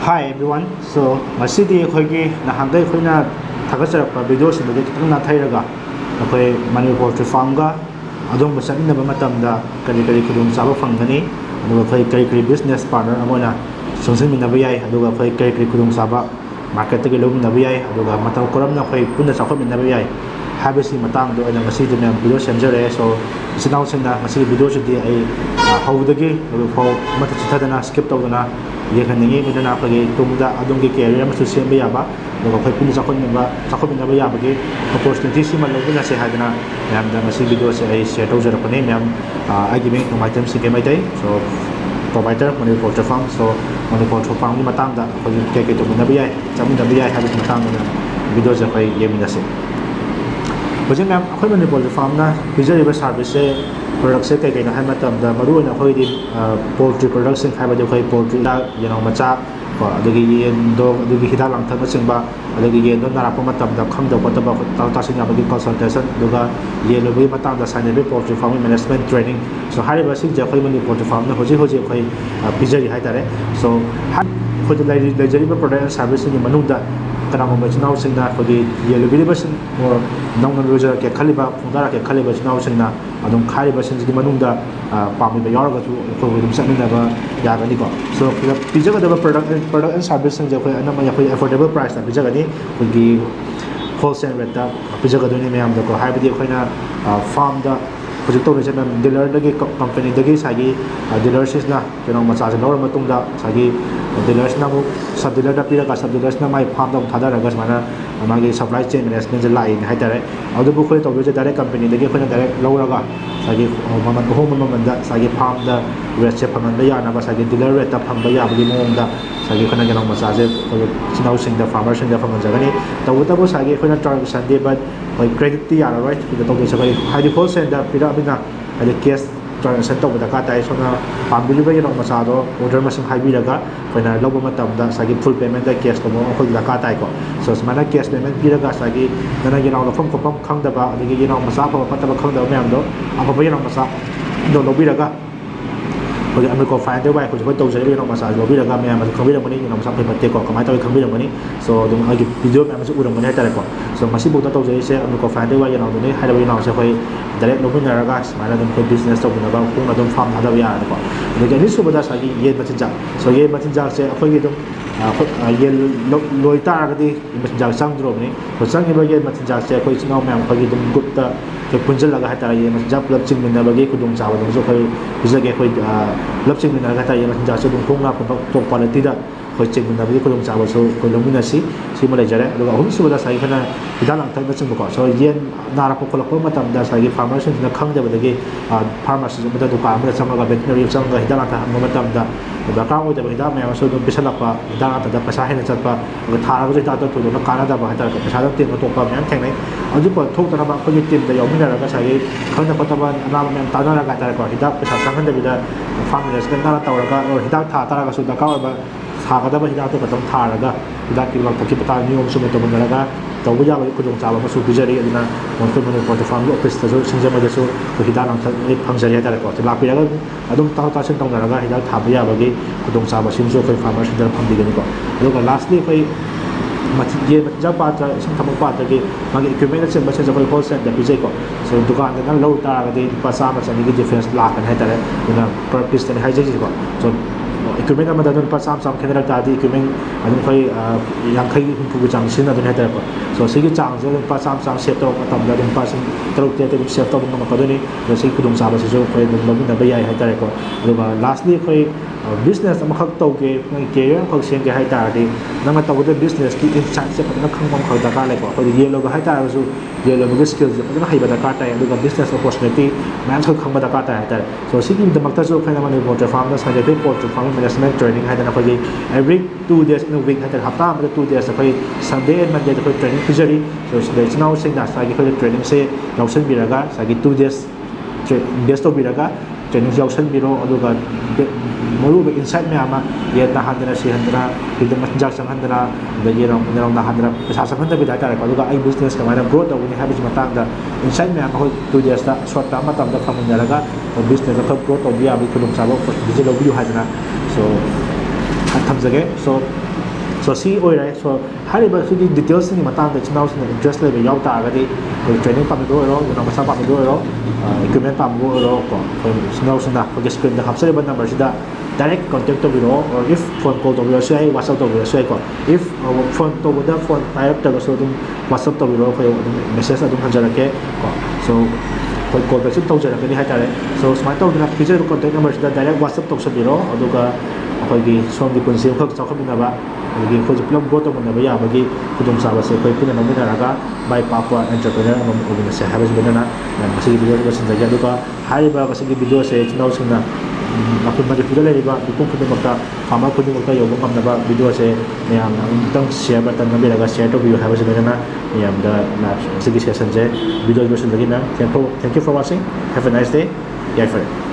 Hi everyone. So masidi khoi nahangai khoina thagacharakpa video simade kitang na thairaga akhoi Manipur Poultry Farm ga adong basani na matamda kali khudung chaba phangani aduga khoi kari business partner amona songsin minaba yai aduga khoi kari khudung chaba market ge lom minaba yai aduga mataw koramna khoi punna chakhot minaba yai habisi matang do ana masidi mem video semjare so sinau sina masidi video chudi ai hawdagi phau mata chithadana skip tawdana ye khaningi midana phagi tumda adongi career ma su semba yaba do khoi puni chakhot minaba yaba ge opportunity sima lobina se hadana mem da masi video se ai share tawjara pane mem ai giving to my time se mai dai so provider Manipur Poultry Farm so Manipur Poultry Farm ni matang da khoi kei2 to minaba yai chamu minaba yai habis matang na video se khoi yemina se Hoje mem akhoi Manipur Poultry Farm na pijariba service se product se kai na hai matam da maru na khoi di poultry production hybado khoi poultry la macha ko adagi yen do adagi hida lang thak singba adagi yen do nara pa matam da khang da kota ba ta sing ba consultation duga lwba matam da Manipur Poultry Farming Management Training so hari ba sing ja khoi Manipur Poultry Farm na hoje khoi pijari hai tare so khoi da lajari ba product service ni manu da kanama bachinaw singna khodi lwba basin or nong roja ke khaliba phungdara ke khaliba chinaw singna adum khari basin ji manungda pami ba yaraga tu ko dum sakna ba yagani ko so pijaga da product and service sing je khoi anama ya khoi affordable price da pijaga ni khodi wholesale rate da pijaga do ni mayam da ko haibidi khoina farm da project to rechen dealer da company da gi sagi dealerships na macha se lor matung da sagi dealers na mu sub dealer da pira ka sub dealers na mai farm da thada raga mana magi supply chain management la in hai tare adu bu khoi to be direct company da gi khoi direct lawraga sagi maman ko maman da sagi farm da rate che phaman da ya na ba sagi dealer rate da phang ba ya bi mong da sagi khona ga macha je chinau sing da farmer sing da phang jagani ta bu sagi khoi na transaction de but credit ti ya right da to be sagi high wholesale da pira bina ada case transaction to da ka tai so na pambi ba yano macha do order masing high bi daga khoina lobo matam da sagi full payment da cash ko mo khoi da ka tai ko so mana cash payment bi daga sagi dana yano phom ko phom khang da ba adagi yano macha ko pata ba khang da myam do apa ba yano macha do lobi daga Hoje America find the way ko to jai yano macha lobi daga myam ma khabi da mani yano macha pay patte ko kamai ta khabi da mani so dum agi video ma su uram mani ta ko so masi bu ta to jai se America find the way yano do ni hai da yano se khoi direct lobi na raga mana dum ko business to na ba ko na dum farm hada ya ko de ni su bada sagi ye machinja so ye machinja se khoi gi dum ye loi ta ga di machinja sang dro ni ko sang ni ba ye machinja se khoi chinau ma khoi gi dum gutta ke punjal laga ha ta ye machinja plug ching min na ba ge ku dum cha ba dum so khoi bisa ge khoi plug ching min na ga ta ye machinja se dum ko nga ko to quality da khoi ching min na ba ge ku dum cha ba so ko khngminnasi si ma lai jare do ahum su bada sai khana hidal ang thang na ching ko so yen na ra ko ko matam da sai farmer sin na khang da ba ge pharmacy da dukan ma chama ga veterinary chang ga hidal ang thang matam da da ka o da hidal ma so do bisala pa hidal ta da pasa he na chat pa ga thara ga ta to na kana da ba ha ta ka pasa da tin to pa myan thang nai aju pa thok ta ba ko ni tim da yomi na ra ga sai khang da pa ta ba na ma myan ta na ra ga ta ko hidal pasa sang da bi da farmers ga na ra ta ra ga hidal tha ta ra ga su da ka ba tha ga da ba hidal to ka tam tha ra ga hidal ki ba ta ki pa ni om su ma to ba ra ga to bu ya ba ku dong cha ba ma su bijari aduna mon ko mon ko to farm office ta so singja ma da so ko hidal ang thang ni phang jari ta ra ko la pi ra ga adum ta ta sin tong na ra ga hidal tha ba ya ba ge ku dong cha ba sim so ko farmers da phang di ga ni ko do ga lastly ko ye ja pa ta sing tham pa ta ge ma ge equipment se ba se ko wholesale da bijai ko so dukan da low ta ga de pa sa ma sa ni ge difference la kan hai ta ra na per piece ta hai ji ko so equipment ama da don pa sam khenera ta di equipment adun khoi yang khai hu chang sin adun heta ko so sigi chang je pa sam set to atam da don pa sin trok te set to ma ka doni so sigi kudung sa ba se jo khoi dum lobi na ba yai heta ko aduga lastly khoi business ama khak to ke ngai ke yang khak sen ke hai ta di nang ta wo business ki insight se pa na khang bang khak da ka le ko khoi ye lo ga hai ta so ye lo ga skills je pa hai ba da ka ta aduga business opportunity man khang ba da ka ta hai ta so sigi da mak ta so khai na Manipur Poultry Farm da sa de Poultry Farming Management Training hai da na khoi every 2 days in a week hai da hafta ma 2 days khoi Sunday and Monday khoi training pijari so de chinaw sing da sa gi khoi training se lausan bi raga sa gi 2 days best of bi raga training lausan bi ro aduga moru be insight me ama ye na handra si handra hidam majak sang handra da ye ro na handra sa sang handra bi da ta ko aduga ai business ka mana growth ni habis matang da insight me ama 2 days da short term matam da phamun da raga business da growth of ya bi kulum sa bo digital view hadna so tham jage so so si oirai so hariba sigi details ni matang da chinau sin interest level yaw ta ga di training pa mi do ro na masa pa mi do ro equipment pa mi do ro ko chinau sin da ko screen da hapsare ba number sida direct contact to biro or if phone call to biro sai whatsapp to biro sai ko if phone to da phone type ta so dum whatsapp to biro ko message adum hanjarake ko so ko call ba sin to jarake ni haitare so smart to na feature contact number sida direct whatsapp to sabiro aduga ꯑꯩꯈꯣꯏꯒꯤ ꯁꯣꯝꯒꯤ ꯄꯨꯟꯁꯤ ꯑꯃꯈꯛ ꯆꯥꯎꯈꯠꯃꯤꯟꯅꯕ ꯑꯗꯒꯤ ꯑꯩꯈꯣꯏꯁꯨ ꯄꯨꯂꯞ grow ꯇꯧꯃꯤꯟꯅꯕ ꯌꯥꯕꯒꯤ ꯈꯨꯗꯣꯡꯆꯥꯕꯁꯦ ꯑꯩꯈꯣꯏ ꯄꯨꯟꯅ ꯂꯧꯃꯤꯟꯅꯔꯒ ꯃꯥꯏ ꯄꯥꯛꯄ ꯑꯦꯟꯇꯔꯄ꯭ꯔꯦꯅꯔ ꯑꯃ ꯑꯣꯏꯃꯤꯟꯅꯁꯦ ꯍꯥꯏꯕꯁꯤ ꯂꯣꯏꯅꯅ ꯃꯁꯤꯒꯤ ꯚꯤꯗꯤꯑꯣ ꯂꯣꯏꯁꯤꯟꯖꯒꯦ ꯑꯗꯨꯒ ꯍꯥꯏꯔꯤꯕ ꯃꯁꯤꯒꯤ ꯚꯤꯗꯤꯑꯣꯁꯦ ꯏꯆꯤꯜ ꯏꯅꯥꯎꯁꯤꯡꯅ ꯑꯩꯈꯣꯏ ꯃꯅꯤꯄꯨꯔꯗ ꯂꯩꯔꯤꯕ ꯃꯤꯄꯨꯝ ꯈꯨꯗꯤꯡꯃꯛꯇ ꯐꯥꯔꯃꯔ ꯈꯨꯗꯤꯡꯃꯛꯇ ꯌꯧꯕ ꯉꯝꯅꯕ ꯚꯤꯗꯤꯑꯣꯁꯦ ꯃꯌꯥꯝꯅ ꯑꯃꯨꯛꯇꯪ ꯁꯤꯌꯔ ꯕꯇꯟ ꯅꯝꯕꯤꯔꯒ ꯁꯤꯌꯔ ꯇꯧꯕꯤꯌꯨ ꯍꯥꯏꯕꯁꯤ ꯂꯣꯏꯅꯅ ꯃꯌꯥꯝꯗ ꯃꯁꯤꯒꯤ ꯁꯦꯁꯟꯁꯦ ꯚꯤꯗꯤꯑꯣ ꯂꯣꯏꯁꯤꯟꯖꯒꯦ ꯃꯦꯝ thank you for watching have a nice day ꯌꯥꯏꯐꯔꯦ